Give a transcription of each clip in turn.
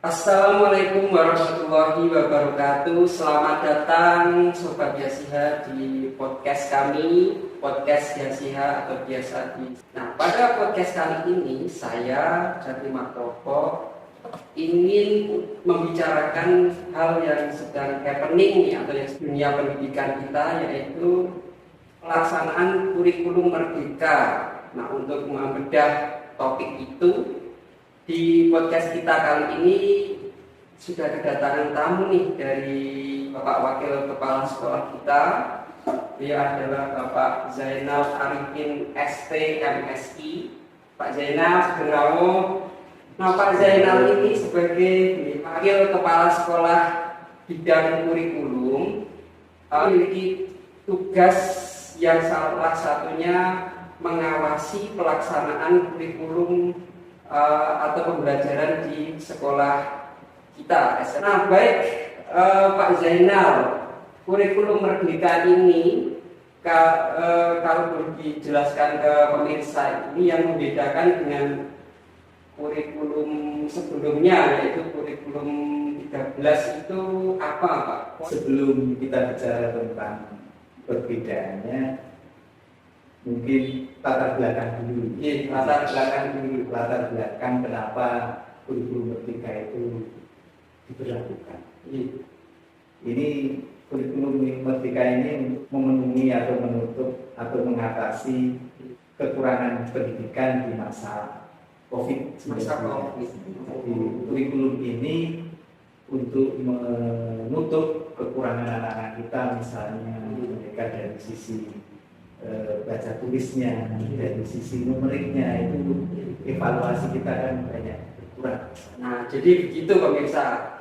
Assalamualaikum warahmatullahi wabarakatuh. Selamat datang Sobat Yasiha di podcast kami, podcast Yasiha atau biasa di. Nah, pada podcast kali ini saya Jati Martoko ingin membicarakan hal yang sedang happening atau yang dunia pendidikan kita, yaitu pelaksanaan kurikulum merdeka. Nah, untuk membedah topik itu, di podcast kita kali ini sudah kedatangan tamu nih dari Bapak Wakil Kepala Sekolah kita. Dia adalah Bapak Zainal Arifin ST MSI. Pak Zainal Segenrawo. Nah, Pak Zainal ini sebagai Wakil Kepala Sekolah bidang kurikulum memiliki tugas yang salah satunya mengawasi pelaksanaan kurikulum atau pembelajaran di sekolah kita. Nah, baik Pak Zainal, kurikulum merdeka ini kalau boleh dijelaskan ke pemirsa, ini yang membedakan dengan kurikulum sebelumnya, yaitu kurikulum 13 itu apa, Pak? Sebelum kita bicara tentang perbedaannya, mungkin latar belakang dulu. Latar belakang kenapa kurikulum merdeka itu diberlakukan. Ini kurikulum merdeka ini memenuhi atau menutup atau mengatasi kekurangan pendidikan di masa COVID-19. Jadi kurikulum ini untuk menutup kekurangan anak-anak kita, misalnya mereka dari sisi baca tulisnya, dari sisi numeriknya, itu evaluasi kita kan banyak berkurang. Nah, jadi begitu pemirsa.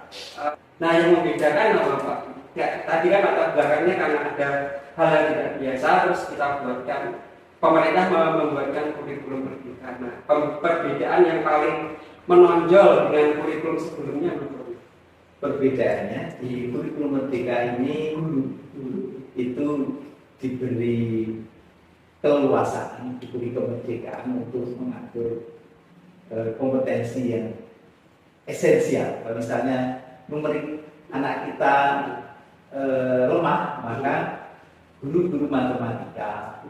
Nah, yang membedakan apa, Pak? Ya, tadi kan latar belakangnya karena ada hal yang tidak biasa, terus kita buatkan, pemerintah membuatkan kurikulum merdeka. Nah, perbedaan yang paling menonjol dengan kurikulum sebelumnya betul. Perbedaannya di kurikulum merdeka ini itu diberi keluasan, diberi kemerdekaan untuk mengatur kompetensi yang esensial. Kalau misalnya numerik anak kita lemah, maka guru-guru matematika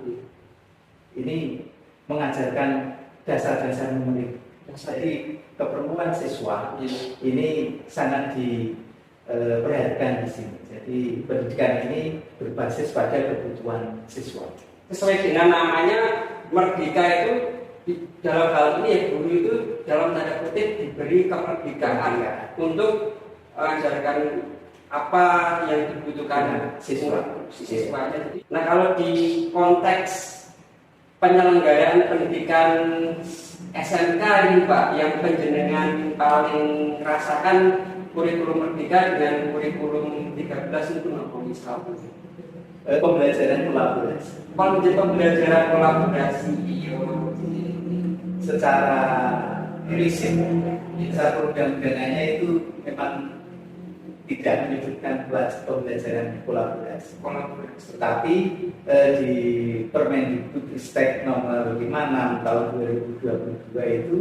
ini mengajarkan dasar-dasar numerik. Jadi keperluan siswa ini sangat diperhatikan di sini. Jadi pendidikan ini berbasis pada kebutuhan siswa. Sesuai dengan namanya, merdeka itu dalam hal ini ya, guru itu dalam tanda kutip diberi kemerdekaan untuk mengajarkan apa yang dibutuhkan siswanya. Nah, kalau di konteks penyelenggaraan pendidikan SMK ini, Pak, yang penjenengan paling rasakan kurikulum merdeka dengan kurikulum 13 itu apa misalnya? Pembelajaran kolaborasi. Pembelajaran kolaborasi secara prinsip, secara undang-undangnya itu memang tidak menyebutkan pembelajaran kolaborasi. Tetapi di Permendikbudristek nomor 56 tahun 2022 itu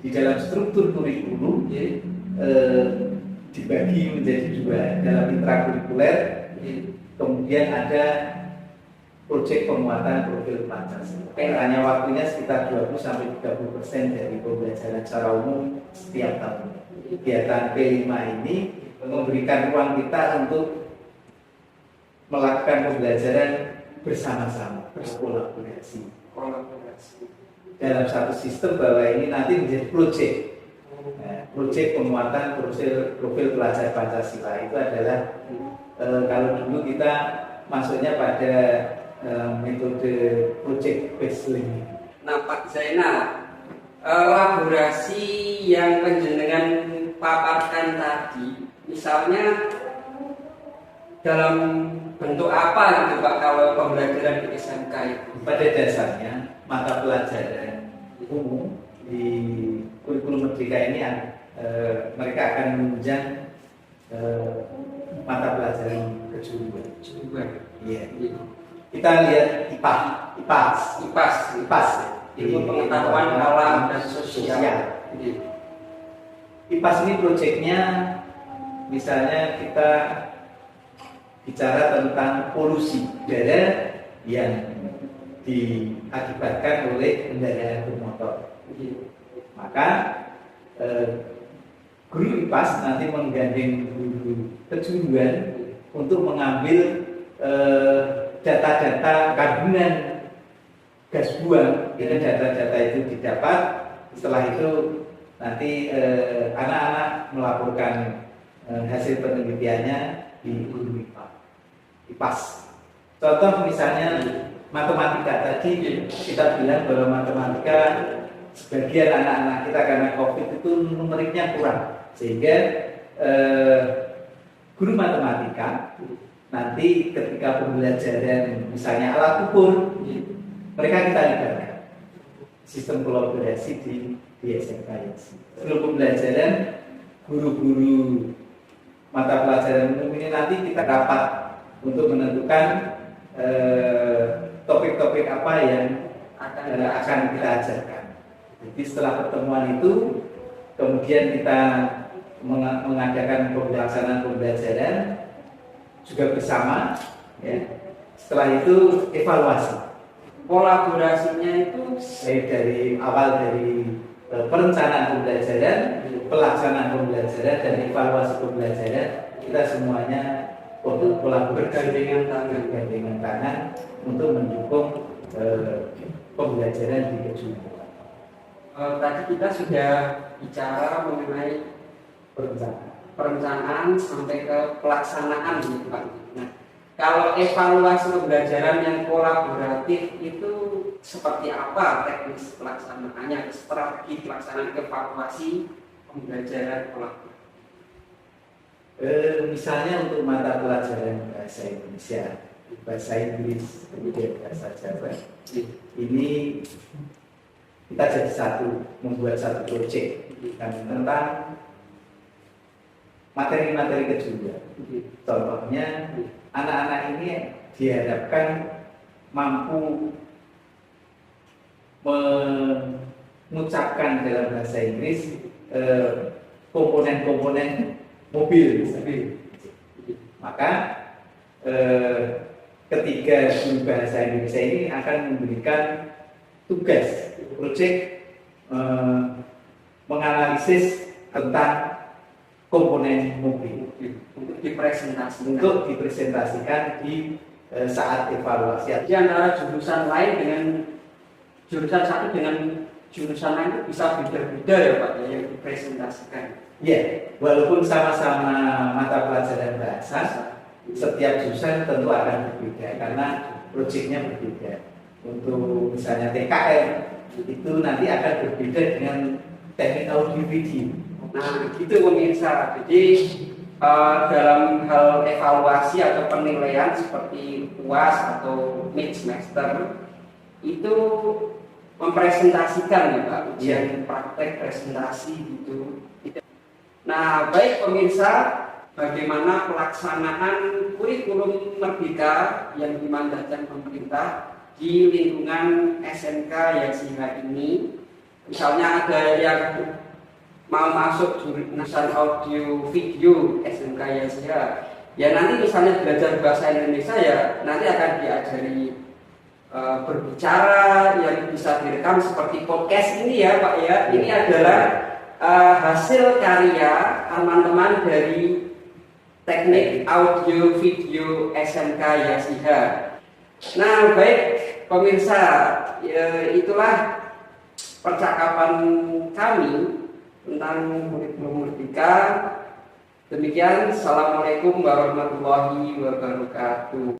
di dalam struktur kurikulum dibagi menjadi dua, dalam intrakurikuler, kemudian ada proyek penguatan profil Pancasila. Hanya waktunya sekitar 20-30% dari pembelajaran secara umum setiap tahun. Kegiatan P5 ini memberikan ruang kita untuk melakukan pembelajaran bersama-sama, berkolaborasi dalam satu sistem, bahwa ini nanti menjadi proyek. Proyek penguatan profil pelajar Pancasila itu adalah kalau dulu kita masuknya pada metode project based learning. Nah, Pak Zainal, elaborasi yang penjenengan paparkan tadi, misalnya dalam bentuk apa gitu, Pak, kalau pembelajaran di SMK itu? Pada dasarnya mata pelajaran umum di kurikulum merdeka ini mereka akan menunjang mata pelajaran kejuruan. Iya. Kita lihat IPAS. Ilmu pengetahuan alam dan sosial. IPAS ini proyeknya misalnya kita bicara tentang polusi udara yang diakibatkan oleh kendaraan bermotor. Maka guru IPAS nanti menggandeng guru kejuruan untuk mengambil data-data kandungan gas buang. Ini data-data itu didapat. Setelah itu nanti anak-anak melaporkan hasil penelitiannya di guru IPAS. Contoh misalnya matematika, tadi kita bilang bahwa matematika sebagian anak-anak kita karena COVID itu numeriknya kurang, sehingga guru matematika nanti ketika pembelajaran misalnya alat ukur, mereka kita libatkan sistem kolaborasi di SMK. Sebelum pembelajaran, guru-guru mata pelajaran umum ini nanti kita rapat untuk menentukan topik-topik apa yang akan kita ajarkan. Jadi setelah pertemuan itu, kemudian kita mengadakan pelaksanaan pembelajaran juga bersama. Ya. Setelah itu evaluasi. Kolaborasinya itu dari awal dari perencanaan pembelajaran, pelaksanaan pembelajaran, dan evaluasi pembelajaran, kita semuanya kolaborasi dengan tangan untuk mendukung pembelajaran di kejuruan. Tadi kita sudah bicara mengenai perencanaan sampai ke pelaksanaan gitu Pak. Nah, kalau evaluasi pembelajaran yang kolaboratif itu seperti apa teknis pelaksanaannya, strategi pelaksanaan evaluasi pembelajaran kolaboratif? Misalnya untuk mata pelajaran bahasa Indonesia, bahasa Inggris, kemudian bahasa Jawa, ini kita jadi satu, membuat satu proyek tentang materi-materi kejuruan. Contohnya, anak-anak ini diharapkan mampu mengucapkan dalam bahasa Inggris komponen-komponen mobil. Maka ketiga guru bahasa Indonesia ini akan memberikan tugas proyek menganalisis tentang komponen mobil untuk dipresentasikan di saat evaluasi. Jadi antara jurusan lain dengan jurusan satu dengan jurusan lain itu bisa beda-beda ya Pak yang dipresentasikan. Ya, walaupun sama-sama mata pelajaran bahasa, setiap jurusan tentu akan berbeda karena proyeknya berbeda. Untuk misalnya TKR itu nanti akan berbeda dengan teknik audio video. Nah, gitu pemirsa. Jadi dalam hal evaluasi atau penilaian seperti UAS atau mid semester itu mempresentasikan ya Pak, ujian praktek presentasi gitu. Nah, baik pemirsa, bagaimana pelaksanaan kurikulum Merdeka yang dimandatkan pemerintah di lingkungan SMK Yasiha ini? Misalnya ada yang mau masuk jurusan audio video SMK Yasiha, ya nanti misalnya belajar bahasa Indonesia ya nanti akan diajari berbicara yang bisa direkam seperti podcast ini ya Pak ya. Ini adalah hasil karya teman-teman dari teknik audio video SMK Yasiha. Nah baik pemirsa, ya, itulah percakapan kami tentang kurikulum Merdeka. Demikian, assalamualaikum warahmatullahi wabarakatuh.